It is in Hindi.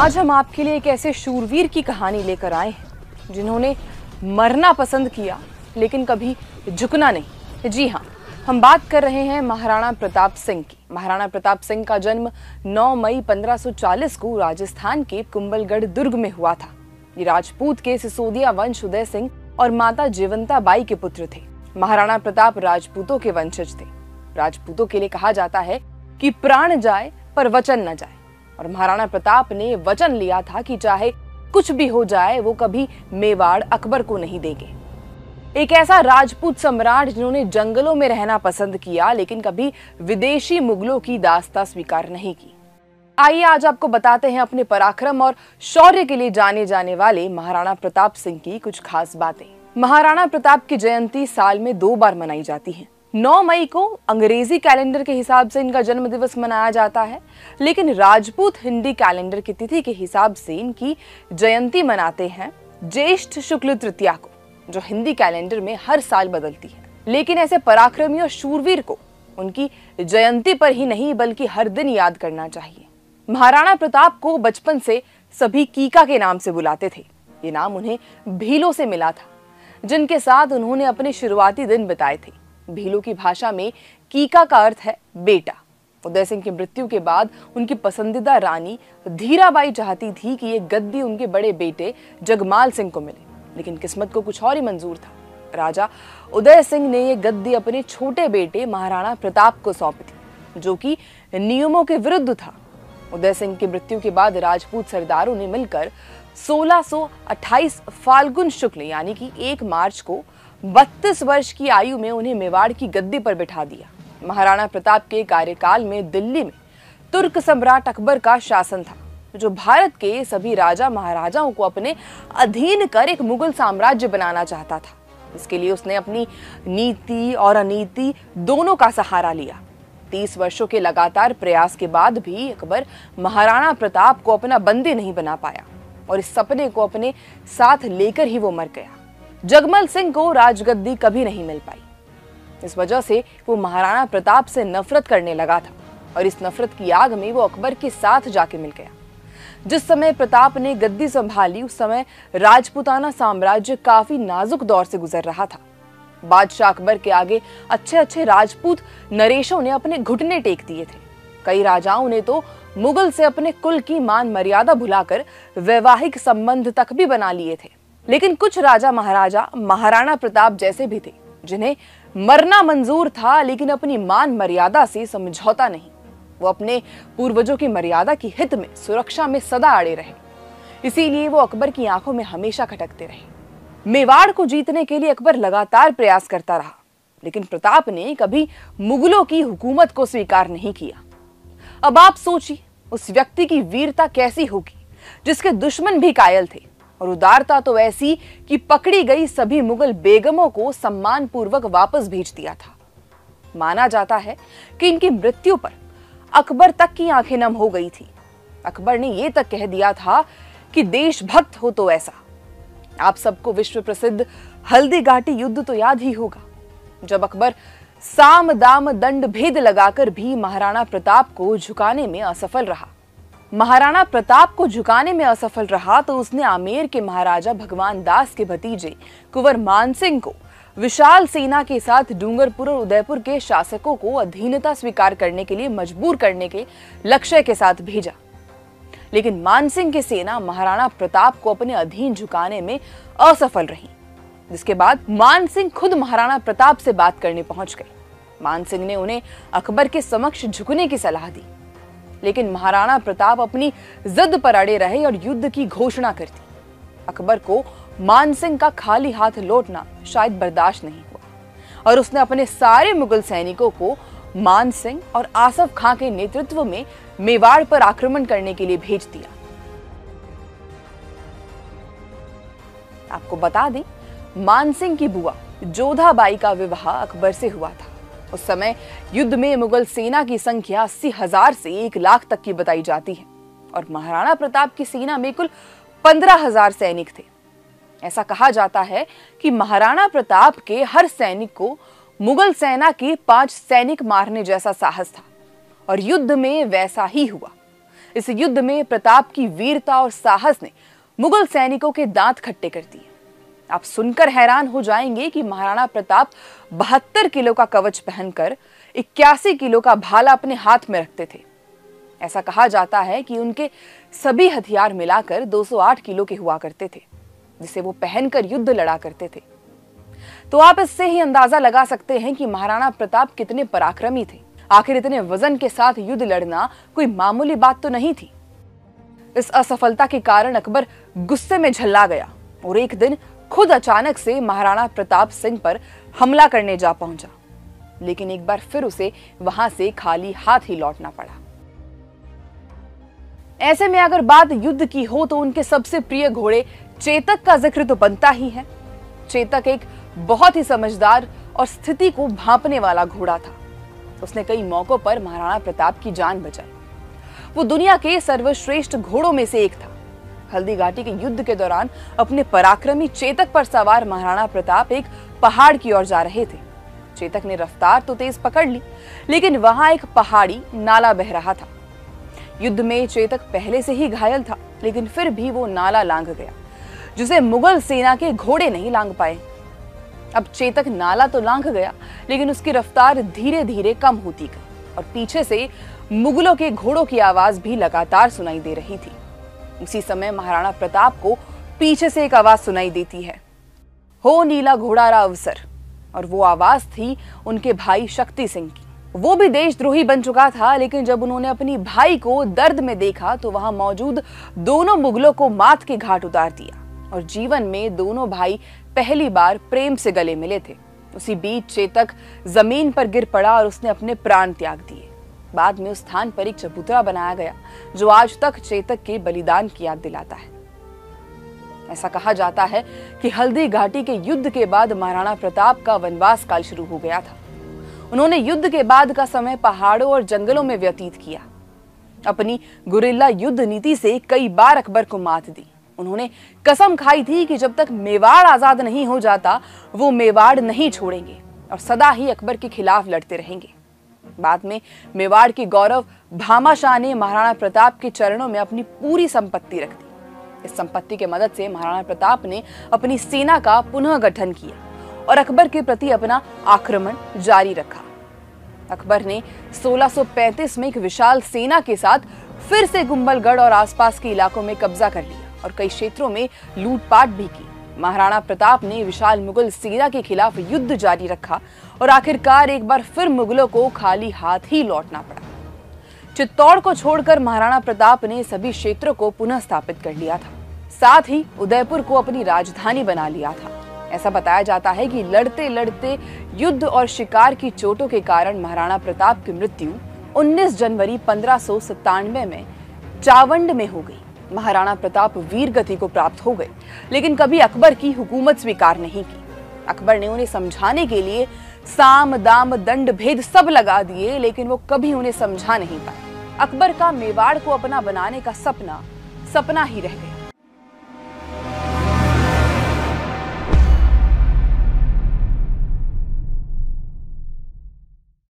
आज हम आपके लिए एक ऐसे शूरवीर की कहानी लेकर आए हैं जिन्होंने मरना पसंद किया लेकिन कभी झुकना नहीं। जी हाँ, हम बात कर रहे हैं महाराणा प्रताप सिंह की। महाराणा प्रताप सिंह का जन्म 9 मई 1540 को राजस्थान के कुंभलगढ़ दुर्ग में हुआ था। ये राजपूत के सिसोदिया वंश उदय सिंह और माता जीवंता बाई के पुत्र थे। महाराणा प्रताप राजपूतों के वंशज थे। राजपूतों के लिए कहा जाता है कि प्राण जाए पर वचन न जाए, और महाराणा प्रताप ने वचन लिया था कि चाहे कुछ भी हो जाए वो कभी मेवाड़ अकबर को नहीं देंगे। एक ऐसा राजपूत सम्राट जिन्होंने जंगलों में रहना पसंद किया लेकिन कभी विदेशी मुगलों की दास्तां स्वीकार नहीं की। आइए आज आपको बताते हैं अपने पराक्रम और शौर्य के लिए जाने जाने वाले महाराणा प्रताप सिंह की कुछ खास बातें। महाराणा प्रताप की जयंती साल में 2 बार मनाई जाती है। 9 मई को अंग्रेजी कैलेंडर के हिसाब से इनका जन्म दिवस मनाया जाता है, लेकिन राजपूत हिंदी कैलेंडर की तिथि के हिसाब से इनकी जयंती मनाते हैं ज्येष्ठ शुक्ल तृतीया को, जो हिंदी कैलेंडर में हर साल बदलती है। लेकिन ऐसे पराक्रमी और शूरवीर को उनकी जयंती पर ही नहीं बल्कि हर दिन याद करना चाहिए। महाराणा प्रताप को बचपन से सभी कीका के नाम से बुलाते थे। ये नाम उन्हें भीलों से मिला था, जिनके साथ उन्होंने अपने शुरुआती दिन बिताए थे। भीलों की भाषा में कीका का अर्थ है बेटा। उदय सिंह की मृत्यु के बाद उनकी पसंदीदा रानी धीराबाई चाहती थी कि ये गद्दी उनके बड़े बेटे जगमाल सिंह को मिले, लेकिन किस्मत को कुछ और ही मंजूर था। राजा उदय सिंह ने ये गद्दी अपने छोटे बेटे महाराणा प्रताप को सौंपी थी, जो कि नियमों के विरुद्ध था। उदय सिंह की मृत्यु के बाद राजपूत सरदारों ने मिलकर 1628 फाल्गुन शुक्ल यानी कि 1 मार्च को 32 वर्ष की आयु में उन्हें मेवाड़ की गद्दी पर बिठा दिया। महाराणा प्रताप के कार्यकाल में दिल्ली में तुर्क सम्राट अकबर का शासन था, जो भारत के सभी राजा महाराजाओं को अपने अधीन कर एक मुगल साम्राज्य बनाना चाहता था। इसके लिए उसने अपनी नीति और अनीति दोनों का सहारा लिया। 30 वर्षों के लगातार प्रयास के बाद भी अकबर महाराणा प्रताप को अपना बंदी नहीं बना पाया, और इस सपने को अपने साथ लेकर ही वो मर गया। जगमल सिंह को राजगद्दी कभी नहीं मिल पाई। इस वजह से वो महाराणा प्रताप से नफरत करने लगा था, और इस नफरत की आग में वो अकबर के साथ जाके मिल गया। जिस समय प्रताप ने गद्दी संभाली उस समय राजपूताना साम्राज्य काफी नाजुक दौर से गुजर रहा था। बादशाह अकबर के आगे अच्छे अच्छे राजपूत नरेशों ने अपने घुटने टेक दिए थे। कई राजाओं ने तो मुगल से अपने कुल की मान मर्यादा भुलाकर वैवाहिक संबंध तक भी बना लिए थे। लेकिन कुछ राजा महाराजा महाराणा प्रताप जैसे भी थे, जिन्हें मरना मंजूर था लेकिन अपनी मान मर्यादा से समझौता नहीं। वो अपने पूर्वजों की मर्यादा की हित में सुरक्षा में सदा अड़े रहे। इसीलिए वो अकबर की आंखों में हमेशा खटकते रहे। मेवाड़ को जीतने के लिए अकबर लगातार प्रयास करता रहा, लेकिन प्रताप ने कभी मुगलों की हुकूमत को स्वीकार नहीं किया। अब आप सोचिए उस व्यक्ति की वीरता कैसी होगी जिसके दुश्मन भी कायल थे, और उदारता तो ऐसी कि पकड़ी गई सभी मुगल बेगमों को सम्मान पूर्वक वापस भेज दिया था। माना जाता है कि इनकी मृत्यु पर अकबर तक की आंखें नम हो गई थी। अकबर ने यह तक कह दिया था कि देशभक्त हो तो ऐसा। आप सबको विश्व प्रसिद्ध हल्दी घाटी युद्ध तो याद ही होगा, जब अकबर साम दाम दंड भेद लगाकर भी महाराणा प्रताप को झुकाने में असफल रहा। महाराणा प्रताप को झुकाने में असफल रहा तो उसने आमेर के महाराजा भगवान दास के भतीजे कुंवर मानसिंह को विशाल सेना के साथ डूंगरपुर और उदयपुर के शासकों को अधीनता स्वीकार करने के लिए मजबूर करने के लक्ष्य के साथ भेजा। लेकिन मानसिंह की सेना महाराणा प्रताप को अपने अधीन झुकाने में असफल रही, जिसके बाद मानसिंह खुद महाराणा प्रताप से बात करने पहुंच गए। मानसिंह ने उन्हें अकबर के समक्ष झुकने की सलाह दी, लेकिन महाराणा प्रताप अपनी जिद पर अड़े रहे और युद्ध की घोषणा कर दी। अकबर को मानसिंह का खाली हाथ लौटना शायद बर्दाश्त नहीं हुआ, और उसने अपने सारे मुगल सैनिकों को मानसिंह और आसफ खां के नेतृत्व में मेवाड़ पर आक्रमण करने के लिए भेज दिया। आपको बता दें, मानसिंह की बुआ जोधाबाई का विवाह अकबर से हुआ था। उस समय युद्ध में मुगल सेना की संख्या 80,000 से 1 लाख तक की बताई जाती है, और महाराणा प्रताप की सेना में कुल 15,000 सैनिक थे। ऐसा कहा जाता है कि महाराणा प्रताप के हर सैनिक को मुगल सेना के 5 सैनिक मारने जैसा साहस था, और युद्ध में वैसा ही हुआ। इस युद्ध में प्रताप की वीरता और साहस ने मुगल सैनिकों के दांत खट्टे कर दिए। आप सुनकर हैरान हो जाएंगे कि महाराणा प्रताप 72 किलो का कवच पहनकर 81 किलो का भाला अपने हाथ में रखते थे। ऐसा कहा जाता है कि उनके सभी हथियार मिलाकर 208 किलो के हुआ करते थे, जिसे वो पहनकर युद्ध लड़ा करते थे। तो आप इससे ही अंदाजा लगा सकते हैं कि महाराणा प्रताप कितने पराक्रमी थे। आखिर इतने वजन के साथ युद्ध लड़ना कोई मामूली बात तो नहीं थी। इस असफलता के कारण अकबर गुस्से में झल्ला गया और एक दिन खुद अचानक से महाराणा प्रताप सिंह पर हमला करने जा पहुंचा, लेकिन एक बार फिर उसे वहां से खाली हाथ ही लौटना पड़ा। ऐसे में अगर बात युद्ध की हो तो उनके सबसे प्रिय घोड़े चेतक का जिक्र तो बनता ही है। चेतक एक बहुत ही समझदार और स्थिति को भांपने वाला घोड़ा था। उसने कई मौकों पर महाराणा प्रताप की जान बचाई। वो दुनिया के सर्वश्रेष्ठ घोड़ों में से एक था। हल्दी घाटी के युद्ध के दौरान अपने पराक्रमी चेतक पर सवार महाराणा प्रताप एक पहाड़ की ओर जा रहे थे। चेतक ने रफ्तार तो तेज पकड़ ली, लेकिन वहां एक पहाड़ी नाला बह रहा था। युद्ध में चेतक पहले से ही घायल था, लेकिन फिर भी वो नाला लांघ गया, जिसे मुगल सेना के घोड़े नहीं लांघ पाए। अब चेतक नाला तो लांघ गया, लेकिन उसकी रफ्तार धीरे धीरे कम होती गई और पीछे से मुगलों के घोड़ों की आवाज भी लगातार सुनाई दे रही थी। उसी समय महाराणा प्रताप को पीछे से एक आवाज सुनाई देती है, हो नीला घोड़ा रा अवसर। और वो आवाज थी उनके भाई शक्ति सिंह की। वो भी देशद्रोही बन चुका था, लेकिन जब उन्होंने अपनी भाई को दर्द में देखा तो वहां मौजूद दोनों मुगलों को मात के घाट उतार दिया और जीवन में दोनों भाई पहली बार प्रेम से गले मिले थे। उसी बीच चेतक जमीन पर गिर पड़ा और उसने अपने प्राण त्याग दिए। बाद में उस स्थान पर एक चबूतरा बनाया गया, जो आज तक चेतक के बलिदान की याद दिलाता है। ऐसा कहा जाता है कि हल्दी घाटी के युद्ध के बाद महाराणा प्रताप का वनवास काल शुरू हो गया था। उन्होंने युद्ध के बाद का समय पहाड़ों और जंगलों में व्यतीत किया। अपनी गुरिल्ला युद्ध नीति से कई बार अकबर को मात दी। उन्होंने कसम खाई थी कि जब तक मेवाड़ आजाद नहीं हो जाता वो मेवाड़ नहीं छोड़ेंगे और सदा ही अकबर के खिलाफ लड़ते रहेंगे। बाद में मेवाड़ के गौरव भामाशाह ने महाराणा प्रताप के चरणों में अपनी पूरी संपत्ति रख दी। इस संपत्ति के मदद से महाराणा प्रताप ने अपनी सेना का पुनः गठन किया और अकबर के प्रति अपना आक्रमण जारी रखा। अकबर ने 1635 में एक विशाल सेना के साथ फिर से कुंभलगढ़ और आसपास के इलाकों में कब्जा कर लिया और कई क्षेत्रों में लूटपाट भी की। महाराणा प्रताप ने विशाल मुगल सेना के खिलाफ युद्ध जारी रखा और आखिरकार एक बार फिर मुगलों को खाली हाथ ही लौटना पड़ा। चित्तौड़ को छोड़कर महाराणा प्रताप ने सभी क्षेत्रों को पुनः स्थापित कर लिया था। साथ ही उदयपुर को अपनी राजधानी बना लिया था। ऐसा बताया जाता है कि लड़ते लड़ते युद्ध और शिकार की चोटों के कारण महाराणा प्रताप की मृत्यु 19 जनवरी 1597 में चावंड में हो गई। महाराणा प्रताप वीर गति को प्राप्त हो गए, लेकिन कभी अकबर की हुकूमत स्वीकार नहीं की। अकबर ने उन्हें समझाने के लिए साम दाम दंड भेद सब लगा दिए, लेकिन वो कभी उन्हें समझा नहीं पाए। अकबर का मेवाड़ को अपना बनाने का सपना सपना ही रह गया।